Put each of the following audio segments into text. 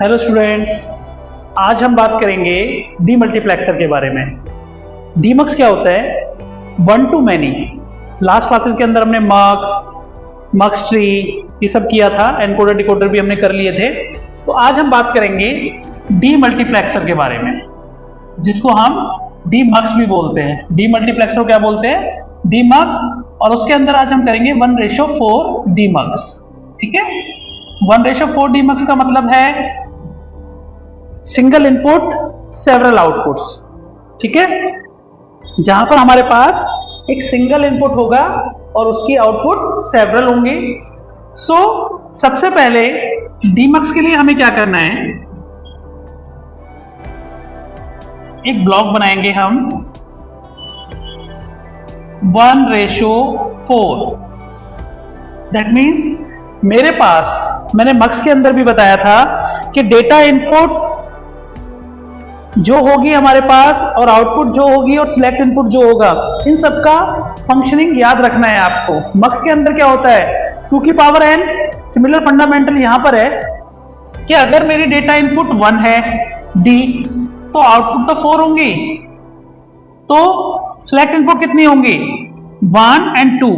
Hello students, आज हम बात करेंगे डीमल्टीप्लेक्सर के बारे में। डीमक्स क्या होता है? One two many. Last classes के अंदर हमने मक्स ट्री ये सब किया था, एनकोडर डिकोडर भी हमने कर लिए थे। तो आज हम बात करेंगे डीमल्टीप्लेक्सर के बारे में, जिसको हम डीमक्स भी बोलते हैं। डीमल्टीप्लेक्सर को क्या बोलते हैं? डीमक्स। और उसके अंदर आज हम करेंगे 1:4 डीमक्स। ठीक है, 1:4 डीमक्स का मतलब है सिंगल इनपुट सेवरल आउटपुट्स। ठीक है, जहां पर हमारे पास एक सिंगल इनपुट होगा और उसकी आउटपुट सेवरल होंगे। सो सबसे पहले डीमक्स के लिए हमें क्या करना है, एक ब्लॉक बनाएंगे हम 1:4। दैट मीन्स मेरे पास, मैंने मक्स के अंदर भी बताया था कि डेटा इनपुट जो होगी हमारे पास और आउटपुट जो होगी और सिलेक्ट इनपुट जो होगा, इन सबका फंक्शनिंग याद रखना है आपको। मक्स के अंदर क्या होता है? 2 की पावर n। सिमिलर फंडामेंटल यहां पर है कि अगर मेरी डेटा इनपुट 1 है d, तो आउटपुट तो 4 होंगी, तो सिलेक्ट इनपुट कितनी होंगी? 1 और 2।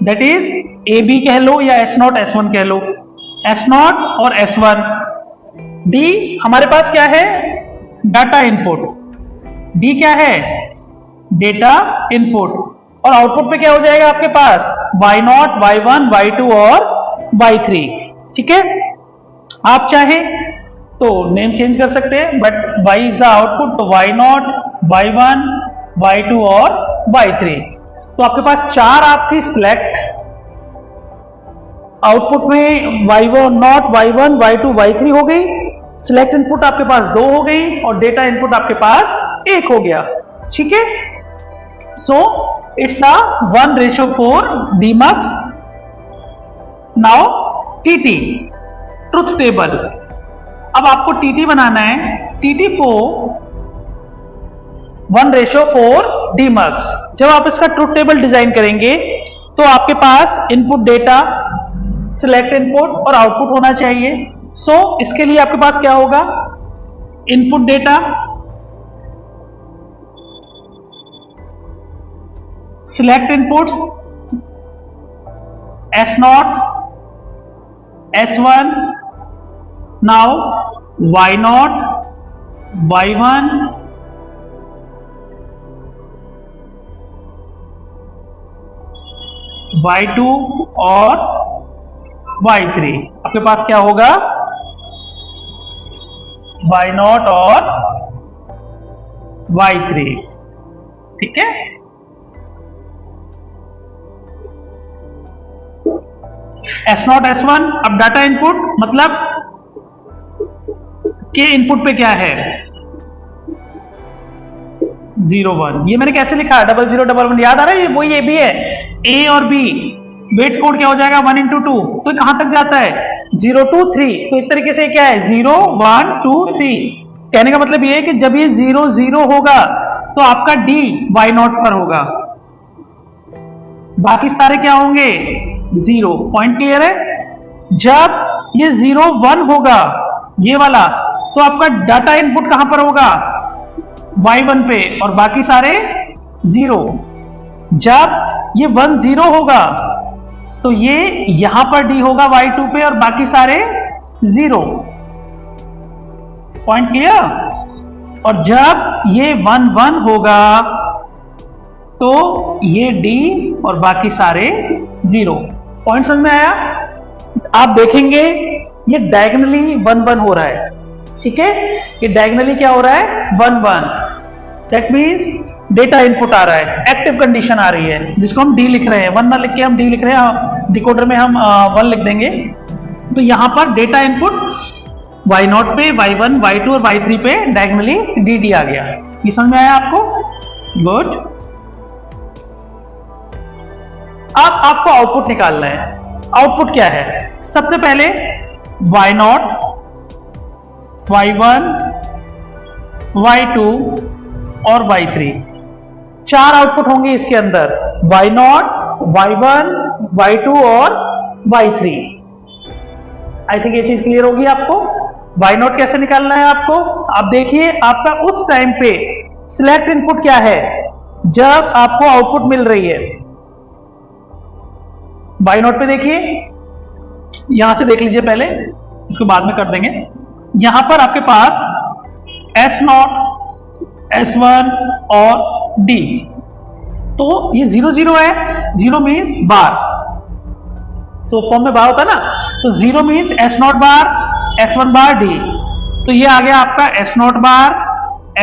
दैट इज ए बी कह लो या S0 S1 कह लो, S0 और S1। d हमारे पास क्या है? Data input. d क्या है? Data input. और आउटपुट पे क्या हो जाएगा आपके पास? Y0, Y1, Y2 और Y3। ठीक है, आप चाहे तो नेम चेंज कर सकते हैं, but Y is the output, तो Y0, Y1, Y2 और Y3। तो आपके पास 4 आपकी सिलेक्ट आउटपुट में Y0, Y1, Y2, Y3 हो गई। सिलेक्ट इनपुट आपके पास 2 हो गई और डेटा इनपुट आपके पास 1 हो गया। ठीक है, so it's a 1:4 demux. Now TT, truth table. अब आपको टीटी बनाना है। TT 1:4 demux. जब आप इसका ट्रुथ टेबल डिजाइन करेंगे तो आपके पास इनपुट डेटा, सिलेक्ट इनपुट और आउटपुट होना चाहिए। सो इसके लिए आपके पास क्या होगा? Input data, select inputs S0, S1, now Y0, Y1, Y2 और Y3। आपके पास क्या होगा? Y0 और Y3। ठीक है, S0 S1। अब डाटा इनपुट मतलब के इनपुट पे क्या है? 0 1। ये मैंने कैसे लिखा? 00 11। याद आ रहा है? ये वही ए भी है, ए और बी। वेट कोड क्या हो जाएगा? 1 into 2। तो कहां तक जाता है? 0 2 3। तो एक तरीके से क्या है? 0 1 2 3। कहने का मतलब ये है कि जब ये 0 0 होगा तो आपका D Y0 पर होगा, बाकी सारे क्या होंगे? 0। पॉइंट क्लियर है? जब ये 0 1 होगा, ये वाला, तो आपका डाटा इनपुट कहां पर होगा? Y1 पे और बाकी सारे 0। जब ये 1 0 होगा तो ये यहां पर D होगा Y2 पे और बाकी सारे 0। Point clear? और जब ये 1 1 होगा तो ये D और बाकी सारे 0। पॉइंट समझ में आया? आप देखेंगे ये डायगोनली 1 1 हो रहा है। ठीक है, ये डायगोनली क्या हो रहा है? 1 1। दैट मीन्स डेटा इनपुट आ रहा है, एक्टिव कंडीशन आ रही है, जिसको हम डी लिख रहे हैं। 1 ना लिख के हम डी लिख रहे हैं, डिकोडर में हम 1 लिख देंगे। तो यहां पर डेटा इनपुट Y0 पे, Y1, Y2 और Y3 पे डायगोनली डी आ गया। ये समझ में आया आपको? गुड। अब आपको आउटपुट निकालना है। आउटपुट क्या है? सबसे पहले Y0, Y1, Y2 और Y3, 4 आउटपुट होंगे इसके अंदर। Y0, Y1, Y2 और Y3। आई थिंक ये चीज क्लियर होगी आपको। वाई नॉट कैसे निकालना है आपको? आप देखिए आपका उस टाइम पे सिलेक्ट इनपुट क्या है जब आपको आउटपुट मिल रही है। वाई नॉट पे देखिए, यहां से देख लीजिए पहले, इसको बाद में कर देंगे। यहां पर आपके पास एस नॉट, S1 और D, तो ये 0 0 है। 0 मीन्स बार, सो फॉर्म में बार होता है ना, तो 0 means S not bar, S1 bar D, तो ये आ गया आपका S not bar,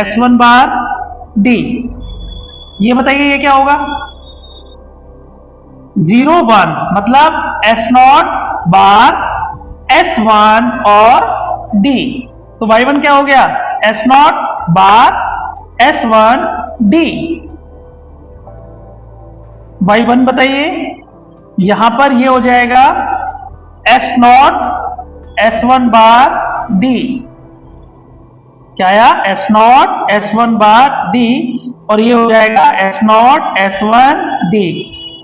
S1 bar D। ये बताइए ये क्या होगा? 0 1 मतलब S नॉट बार, S1 और D, तो Y1 क्या हो गया? S not bar, S1 D। Y1 बताइए, यहां पर ये हो जाएगा S not S1 bar D। क्या आया? S not S1 bar D, और ये हो जाएगा S not S1 D।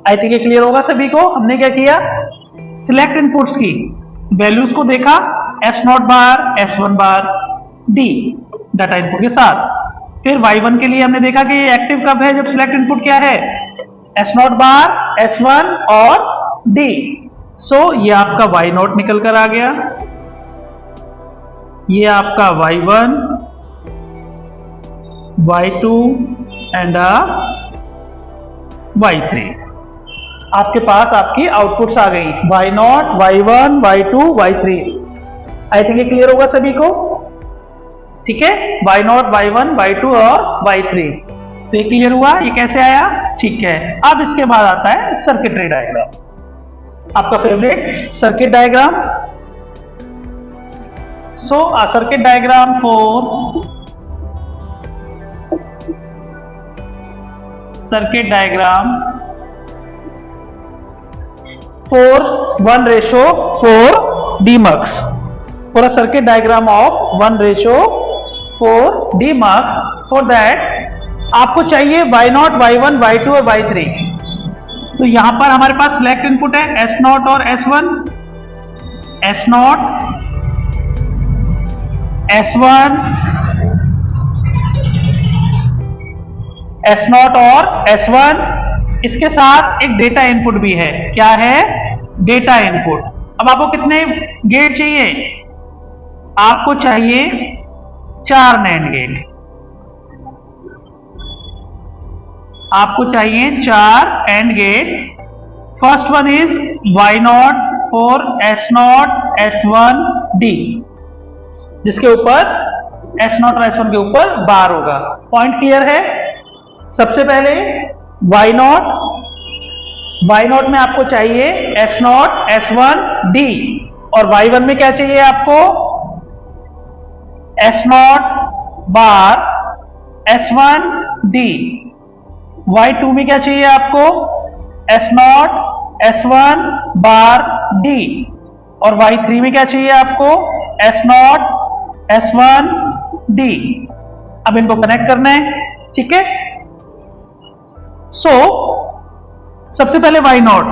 I think ये क्लियर होगा सभी को। हमने क्या किया? सिलेक्ट इनपुट्स की वैल्यूज को देखा, S not bar, S1 bar D data input के साथ। फिर Y1 के लिए हमने देखा कि ये एक्टिव कब है, जब सिलेक्ट इनपुट क्या है? S नॉट बार, S1 और D। सो ये आपका Y नॉट निकल कर आ गया, ये आपका Y1, Y2 एंड Y3। आपके पास आपकी आउटपुट्स आ गई, Y not, Y1, Y2, Y3। I think ये क्लियर होगा सभी को। ठीक है, Y नॉट, Y1, Y2 और Y3, तो ये क्लियर हुआ। ये कैसे आया? ठीक है। अब इसके बाद आता है सर्किटरी डायग्राम, आपका favourite circuit diagram. So circuit diagram for circuit diagram for 1:4 DMUX, for a circuit diagram of 1:4 DMUX। for that आपको चाहिए Y0, Y1, Y2 और Y3। तो यहां पर हमारे पास सिलेक्ट इनपुट है S0 और S1, S0, S1, S0 और S1, इसके साथ एक डेटा इनपुट भी है। क्या है? Data input. अब आपको कितने गेट चाहिए? आपको चाहिए 4 NAND गेट। आपको चाहिए 4 AND gate. First one is Y0 for S0, S1, D, जिसके ऊपर S0 और S1 के ऊपर बार होगा। पॉइंट क्लियर है? सबसे पहले Y0 में आपको चाहिए S0, S1, D, और Y1 में क्या चाहिए आपको? S0 बार, S1, D। Y2 में क्या चाहिए आपको? S0, S1 बार D, और Y3 में क्या चाहिए आपको? S0, S1, D। अब इनको कनेक्ट करना है, ठीक है। सबसे पहले Y0,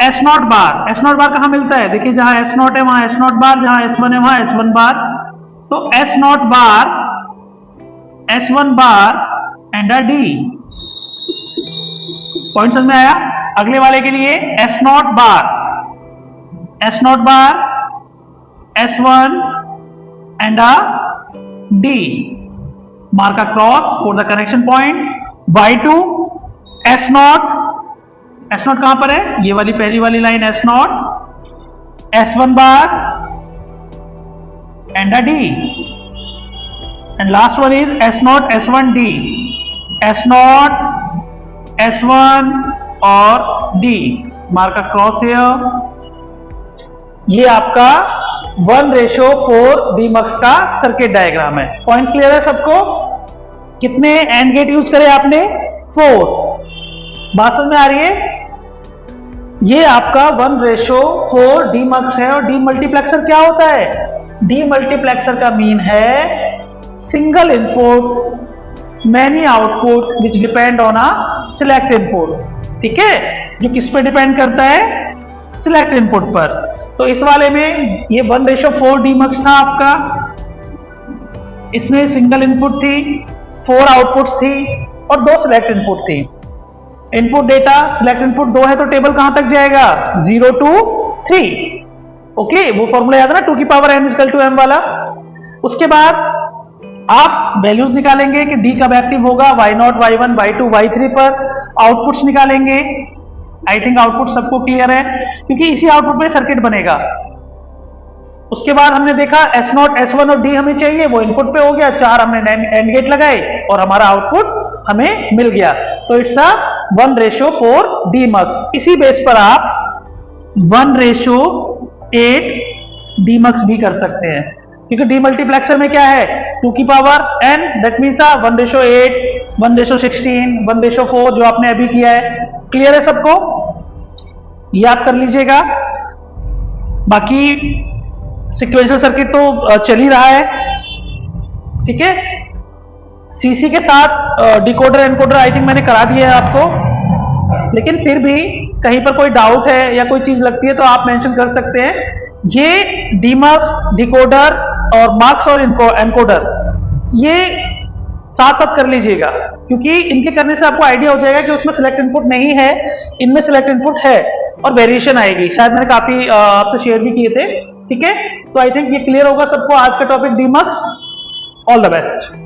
S0 बार। S0 बार कहां मिलता है? देखिए, जहां S0 है वहां S0 बार, जहां S1 है वहां S1 बार। तो S0 bar, S1 bar and D। Point समझ में आया? अगले वाले के लिए S0 bar, S0 bar, S1 and D। Mark a cross for the connection point. Y2, S0, S0 कहां पर है? ये वाली पहली वाली line S0, S1 bar and D, and last one is S0, S1, D, S0, S1 और D। Mark a cross here. ये आपका 1:4 DMUX का सर्किट डायग्राम है। पॉइंट क्लियर है सबको? कितने एंड गेट यूज करे आपने? 4। बात समझ में आ रही है? ये आपका 1:4 DMUX है। और डीमल्टीप्लेक्सर क्या होता है? डीमल्टीप्लेक्सर का मीन है single input many output which depend on a select input. ठीक है, जो किस पे डिपेंड करता है? सिलेक्ट इनपुट पर। तो इस वाले में ये 1:4 डीमक्स था आपका, इसमें सिंगल इनपुट थी, 4 आउटपुट्स थी और 2 सिलेक्ट इनपुट थी। इनपुट डेटा सिलेक्ट इनपुट 2 है तो टेबल कहां तक जाएगा, 0 to 3। ओके, वो फॉर्मूला याद है ना, 2 की power n equal to m वाला। उसके बाद आप वैल्यूज निकालेंगे कि d कब एक्टिव होगा, y0, y1, y2, y3 पर आउटपुट्स निकालेंगे। आई थिंक आउटपुट सबको क्लियर है, क्योंकि इसी आउटपुट पे सर्किट बनेगा। उसके बाद हमने देखा S0, S1 और D हमें चाहिए, वो इनपुट पे हो गया, 4 हमने एंड गेट लगाए और हमारा आउटपुट हमें मिल गया। तो इट्स अ 1:4 डीमक्स। इसी बेस पर आप 1:8 डीमक्स भी कर सकते हैं, क्योंकि डीमल्टीप्लेक्सर में क्या है, 2 की पावर n, दैट मीन्स 1:8, 1:16, 1:4 जो आपने अभी किया है। क्लियर है सबको, याद कर लीजिएगा। बाकी सीक्वेंशियल सर्किट तो चल ही रहा है, ठीक है। सीसी के साथ डिकोडर एनकोडर आई थिंक मैंने करा दिया है आपको, लेकिन फिर भी कहीं पर कोई डाउट है या कोई चीज लगती है तो आप मेंशन कर सकते हैं। ये डीमक्स, डिकोडर और मक्स और एनकोडर ये साथ साथ कर लीजिएगा, क्योंकि इनके करने से आपको आइडिया हो जाएगा कि उसमें सिलेक्ट इनपुट नहीं है, इनमें सिलेक्ट इनपुट है और वेरिएशन आएगी। शायद मैंने काफी आपसे शेयर भी किए थे, ठीक है। तो आई थिंक ये क्लियर होगा सबको आज का topic demux. All the best.